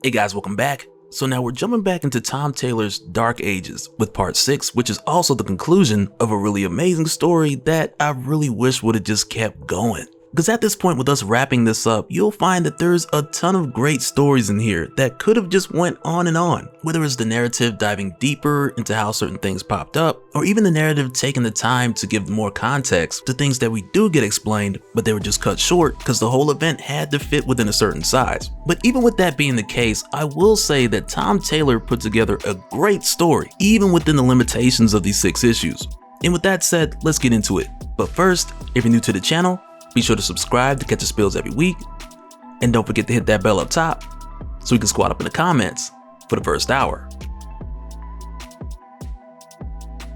Hey guys, welcome back. So now we're jumping back into Tom Taylor's Dark Ages with part 6, which is also the conclusion of a really amazing story that I really wish would have just kept going. Because at this point with us wrapping this up, you'll find that there's a ton of great stories in here that could have just went on and on. Whether it's the narrative diving deeper into how certain things popped up, or even the narrative taking the time to give more context to things that we do get explained, but they were just cut short because the whole event had to fit within a certain size. But even with that being the case, I will say that Tom Taylor put together a great story, even within the limitations of these 6 issues. And with that said, let's get into it. But first, if you're new to the channel, be sure to subscribe to catch the spills every week, and don't forget to hit that bell up top so we can squat up in the comments for the first hour.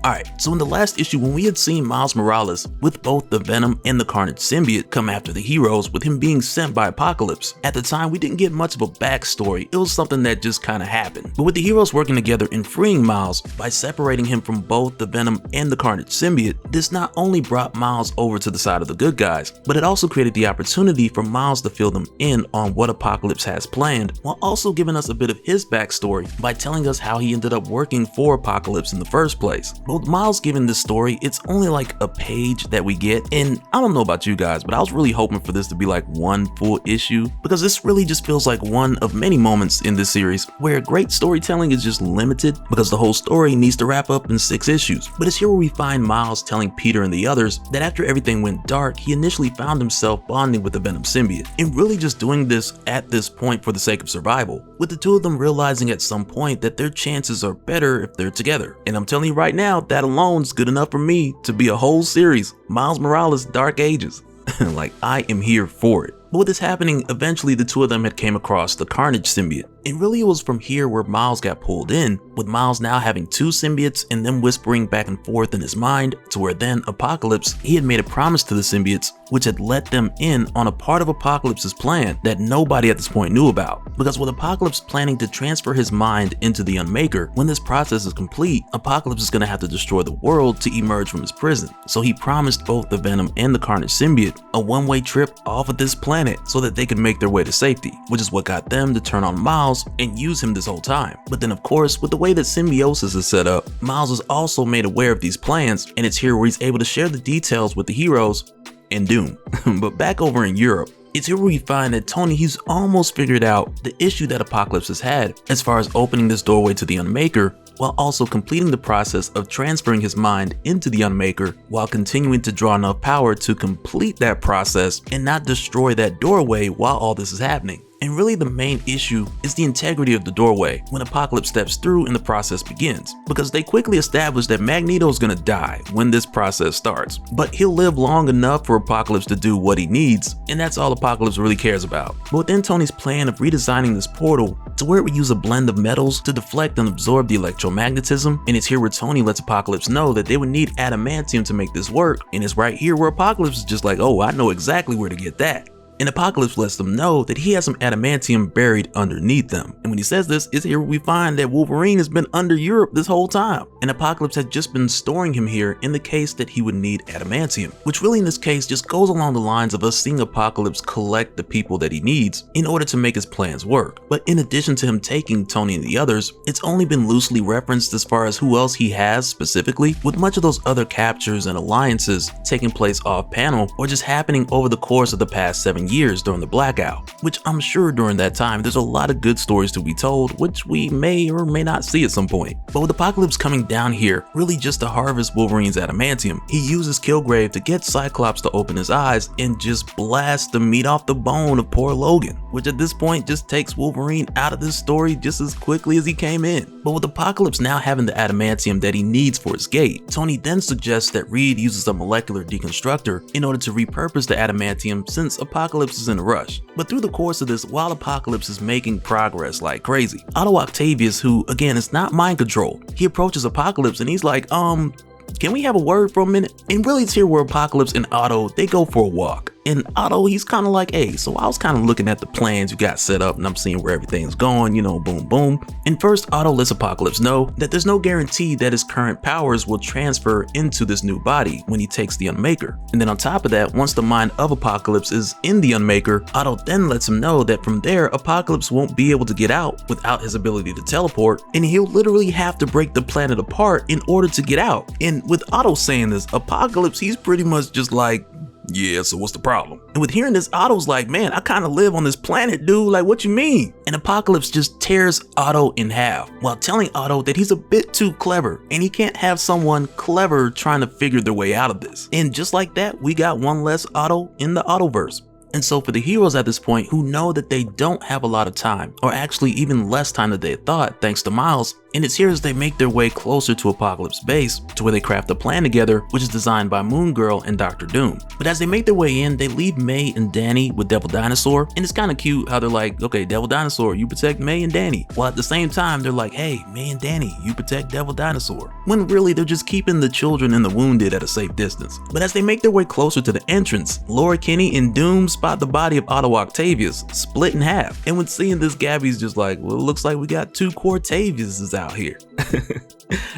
Alright, so in the last issue when we had seen Miles Morales with both the Venom and the Carnage symbiote come after the heroes with him being sent by Apocalypse, at the time we didn't get much of a backstory, it was something that just kinda happened. But with the heroes working together and freeing Miles by separating him from both the Venom and the Carnage symbiote, this not only brought Miles over to the side of the good guys, but it also created the opportunity for Miles to fill them in on what Apocalypse has planned, while also giving us a bit of his backstory by telling us how he ended up working for Apocalypse in the first place. But with Miles giving this story, it's only like a page that we get, and I don't know about you guys, but I was really hoping for this to be like one full issue, because this really just feels like one of many moments in this series where great storytelling is just limited because the whole story needs to wrap up in 6 issues. But it's here where we find Miles telling Peter and the others that after everything went dark, he initially found himself bonding with the Venom symbiote, and really just doing this at this point for the sake of survival, with the two of them realizing at some point that their chances are better if they're together. And I'm telling you right now, that alone is good enough for me to be a whole series, Miles Morales Dark Ages. Like, I am here for it. But with this happening, eventually the two of them had came across the Carnage symbiote. And really it was from here where Miles got pulled in, with Miles now having 2 symbiotes and them whispering back and forth in his mind, to where then Apocalypse, he had made a promise to the symbiotes, which had let them in on a part of Apocalypse's plan that nobody at this point knew about. Because with Apocalypse planning to transfer his mind into the Unmaker, when this process is complete, Apocalypse is going to have to destroy the world to emerge from his prison. So he promised both the Venom and the Carnage symbiote a one-way trip off of this planet so that they could make their way to safety, which is what got them to turn on Miles and use him this whole time. But then of course, with the way that symbiosis is set up, Miles is also made aware of these plans, and it's here where he's able to share the details with the heroes and Doom. But back over in Europe, it's here where we find that Tony, he's almost figured out the issue that Apocalypse has had as far as opening this doorway to the Unmaker, while also completing the process of transferring his mind into the Unmaker while continuing to draw enough power to complete that process and not destroy that doorway while all this is happening. And really the main issue is the integrity of the doorway when Apocalypse steps through and the process begins, because they quickly establish that Magneto's gonna die when this process starts, but he'll live long enough for Apocalypse to do what he needs, and that's all Apocalypse really cares about. But within Tony's plan of redesigning this portal to where it would use a blend of metals to deflect and absorb the electromagnetism, and it's here where Tony lets Apocalypse know that they would need adamantium to make this work, and it's right here where Apocalypse is just like, oh, I know exactly where to get that. And Apocalypse lets them know that he has some adamantium buried underneath them. And when he says this, it's here we find that Wolverine has been under Europe this whole time, and Apocalypse had just been storing him here in the case that he would need adamantium, which really in this case just goes along the lines of us seeing Apocalypse collect the people that he needs in order to make his plans work. But in addition to him taking Tony and the others, it's only been loosely referenced as far as who else he has specifically, with much of those other captures and alliances taking place off panel or just happening over the course of the past 7 years during the blackout, which I'm sure during that time there's a lot of good stories to be told, which we may or may not see at some point. But with Apocalypse coming down here really just to harvest Wolverine's adamantium, he uses Kilgrave to get Cyclops to open his eyes and just blast the meat off the bone of poor Logan, which at this point just takes Wolverine out of this story just as quickly as he came in. But with Apocalypse now having the adamantium that he needs for his gate, Tony then suggests that Reed uses a molecular deconstructor in order to repurpose the adamantium since Apocalypse is in a rush. But through the course of this, while Apocalypse is making progress like crazy, Otto Octavius, who again is not mind controlled, he approaches Apocalypse and he's like, can we have a word for a minute? And really it's here where Apocalypse and Otto, they go for a walk. And Otto, he's kind of like, hey, so I was kind of looking at the plans you got set up and I'm seeing where everything's going, you know, boom, boom. And first, Otto lets Apocalypse know that there's no guarantee that his current powers will transfer into this new body when he takes the Unmaker. And then on top of that, once the mind of Apocalypse is in the Unmaker, Otto then lets him know that from there, Apocalypse won't be able to get out without his ability to teleport, and he'll literally have to break the planet apart in order to get out. And with Otto saying this, Apocalypse, he's pretty much just like, yeah, so what's the problem? And with hearing this, Otto's like, man, I kind of live on this planet, dude, like what you mean? And Apocalypse just tears Otto in half while telling Otto that he's a bit too clever and he can't have someone clever trying to figure their way out of this. And just like that, we got one less Otto in the Ottoverse. And so for the heroes at this point who know that they don't have a lot of time, or actually even less time than they thought thanks to Miles, and it's here as they make their way closer to Apocalypse base to where they craft a plan together, which is designed by Moon Girl and Dr. Doom. But as they make their way in, they leave May and Danny with Devil Dinosaur, and it's kind of cute how they're like, okay, Devil Dinosaur, you protect May and Danny, while at the same time they're like, hey, May and Danny, you protect Devil Dinosaur, when really they're just keeping the children and the wounded at a safe distance. But as they make their way closer to the entrance, Laura Kinney and Doom spot the body of Otto Octavius split in half, and when seeing this, Gabby's just like, well, it looks like we got two Cortaviuses out here.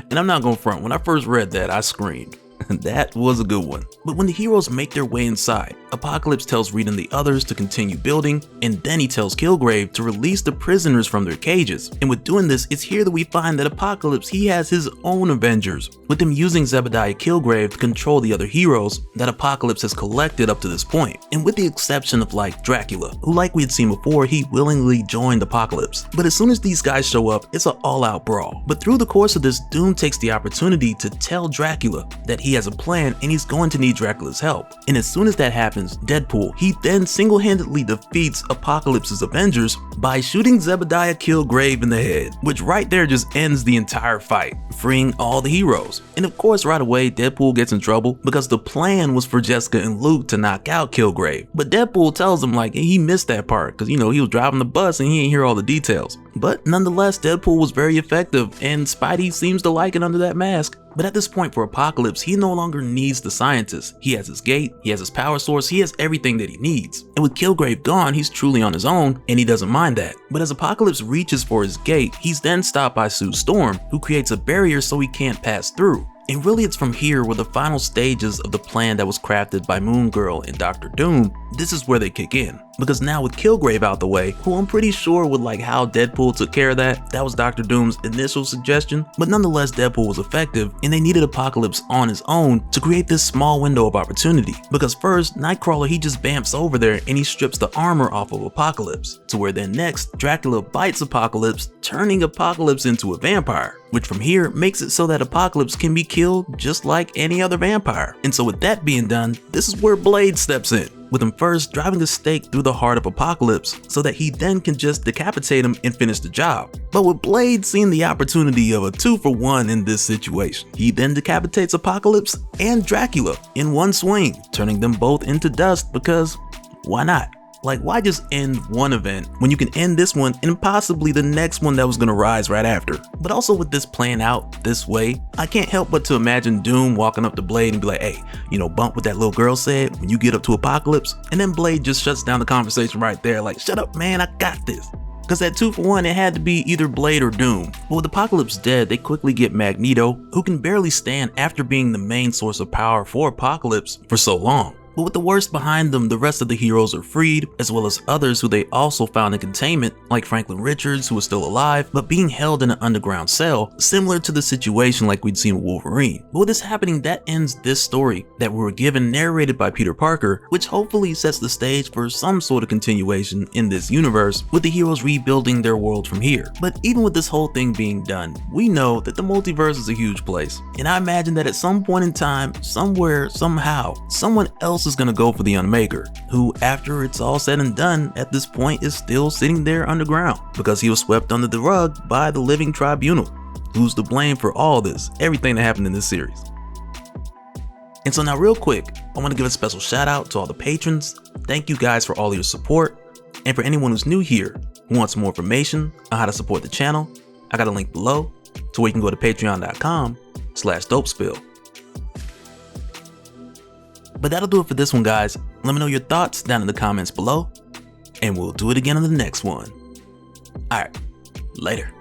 And I'm not gonna front, when I first read that, I screamed. That was a good one. But when the heroes make their way inside, Apocalypse tells Reed and the others to continue building, and then he tells Kilgrave to release the prisoners from their cages. And with doing this, it's here that we find that Apocalypse, he has his own Avengers, with him using Zebediah Kilgrave to control the other heroes that Apocalypse has collected up to this point. And with the exception of like Dracula, who like we had seen before, he willingly joined Apocalypse. But as soon as these guys show up, it's an all-out brawl. But through the course of this, Doom takes the opportunity to tell Dracula that he has a plan and he's going to need Dracula's help. And as soon as that happens, Deadpool, he then single-handedly defeats Apocalypse's Avengers by shooting Zebediah Kilgrave in the head, which right there just ends the entire fight, freeing all the heroes. And of course, right away, Deadpool gets in trouble because the plan was for Jessica and Luke to knock out Kilgrave. But Deadpool tells him like he missed that part because, you know, he was driving the bus and he didn't hear all the details. But nonetheless, Deadpool was very effective and Spidey seems to like it under that mask. But at this point for Apocalypse, he no longer needs the scientist. He has his gate, he has his power source, he has everything that he needs. And with Kilgrave gone, he's truly on his own, and he doesn't mind that. But as Apocalypse reaches for his gate, he's then stopped by Sue Storm, who creates a barrier so he can't pass through. And really it's from here where the final stages of the plan that was crafted by Moon Girl and Dr. Doom, this is where they kick in. Because now with Kilgrave out the way, who I'm pretty sure with like how Deadpool took care of that was Dr. Doom's initial suggestion, but nonetheless Deadpool was effective and they needed Apocalypse on his own to create this small window of opportunity. Because first, Nightcrawler, he just bamps over there and he strips the armor off of Apocalypse, to where then next, Dracula bites Apocalypse, turning Apocalypse into a vampire, which from here makes it so that Apocalypse can be killed just like any other vampire. And so with that being done, this is where Blade steps in, with him first driving a stake through the heart of Apocalypse so that he then can just decapitate him and finish the job. But with Blade seeing the opportunity of a 2-for-1 in this situation, he then decapitates Apocalypse and Dracula in one swing, turning them both into dust because why not? Like, why just end one event when you can end this one and possibly the next one that was gonna rise right after? But also with this playing out this way, I can't help but to imagine Doom walking up to Blade and be like, hey, you know, bump what that little girl said when you get up to Apocalypse, and then Blade just shuts down the conversation right there like, shut up man, I got this. Because at 2-for-1 it had to be either Blade or Doom. But with Apocalypse dead, they quickly get Magneto, who can barely stand after being the main source of power for Apocalypse for so long. But with the worst behind them, the rest of the heroes are freed, as well as others who they also found in containment, like Franklin Richards, who was still alive, but being held in an underground cell, similar to the situation like we'd seen with Wolverine. But with this happening, that ends this story that we were given, narrated by Peter Parker, which hopefully sets the stage for some sort of continuation in this universe, with the heroes rebuilding their world from here. But even with this whole thing being done, we know that the multiverse is a huge place, and I imagine that at some point in time, somewhere, somehow, someone else is gonna go for the Unmaker, who after it's all said and done at this point is still sitting there underground because he was swept under the rug by the Living Tribunal. Who's to blame for all this, everything that happened in this series? And so now real quick, I want to give a special shout out to all the patrons. Thank you guys for all your support, and for anyone who's new here who wants more information on how to support the channel, I got a link below to where you can go to patreon.com/dopespill. But that'll do it for this one, guys. Let me know your thoughts down in the comments below, and we'll do it again on the next one. Alright, later.